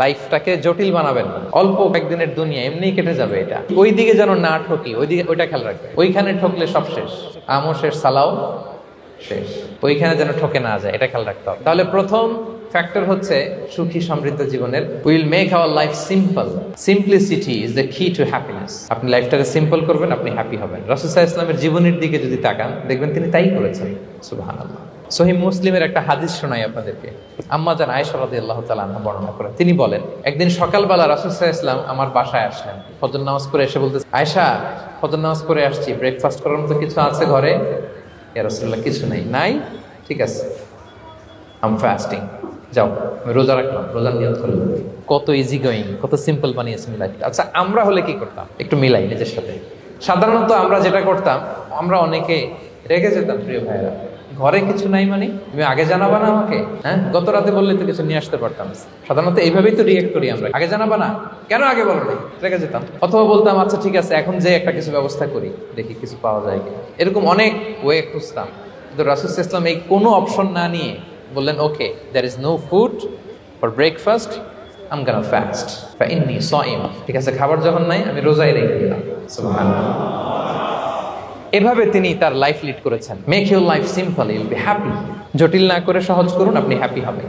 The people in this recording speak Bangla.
লাইফটাকে জটিল বানাবেন না। অল্প কয়েকদিনের দুনিয়া এমনিই কেটে যাবে, এটা ওই দিকে যেন না ঠকি, ওইটা খেয়াল রাখবে। ওইখানে ঠকলে সব শেষ, আমও শেষ, সালাও শেষ। ওইখানে যেন ঠকে না যায়, এটা খেয়াল রাখতে হবে। তাহলে প্রথম ফ্যাক্টর হচ্ছে সুখী সমৃদ্ধ জীবনের will make our life simple. Simplicity is the কি টু হ্যাপিনেস। আপনি লাইফটাকে সিম্পল করবেন, আপনি হ্যাপি হবেন। রাসূল সাল্লাল্লাহু আলাইহি ওয়াসাল্লামের জীবনের দিকে যদি তাকান, দেখবেন তিনি তাই করেছেন। সুবহানাল্লাহ। সহিহ মুসলিমের একটা হাদিস শোনাই আপনাদেরকে। আম্মা জান আয়েশা রাদিয়াল্লাহু তাআলা আনহা বর্ণনা করেন। তিনি বলেন, একদিন সকালবেলা রাসূল সাল্লাল্লাহু আলাইহি ওয়াসাল্লাম আমার বাসায় আসলেন। ফজর নামাজ পড়ে এসে বলতেছে, আয়েশা ফজর নামাজ পড়ে আসছি, ব্রেকফাস্ট করার মতো কিছু আছে ঘরে? ইয়া রাসূলুল্লাহ, কিছু নেই। নাই? ঠিক আছে, আই এম ফাস্টিং। যাও, আমি রোজা রাখলাম, রোজার নিয়ত করলাম। কত ইজি গোয়িং, কত সিম্পল বানিয়েছেন লাইফটা। আচ্ছা, আমরা হলে কি করতাম? একটু মিলাই নিজের সাথে। সাধারণত আমরা যেটা করতাম, আমরা অনেকে রেগে যেতাম। প্রিয় ভাইয়েরা, ঘরে কিছু নাই মানে তুমি আগে জানাবা না আমাকে? হ্যাঁ, গত রাতে বললে তো কিছু নিয়ে আসতে পারতাম। সাধারণত এইভাবেই তো রিয়েক্ট করি আমরা, আগে জানাবা না কেন, আগে বলো না, রেগে যেতাম। অথবা বলতাম, আচ্ছা ঠিক আছে, এখন যে একটা কিছু ব্যবস্থা করি, দেখি কিছু পাওয়া যায় কিনা। এরকম অনেক ওয়ে খুঁজতাম। কিন্তু রাসূল সাল্লাল্লাহু আলাইহি ওয়াসাল্লাম এই কোনো অপশন না নিয়ে বললেন, okay, there is no food for breakfast, I am gonna fast fine same. ঠিক আছে, খাবার যখন নাই, আমি রোজাই রেখে দিলাম। সুবহানাল্লাহ। এভাবে তিনি তার লাইফ লিড করেছেন। Make your life simple, you'll be happy. জটিল না করে সহজ করুন, আপনি হ্যাপি হবেন।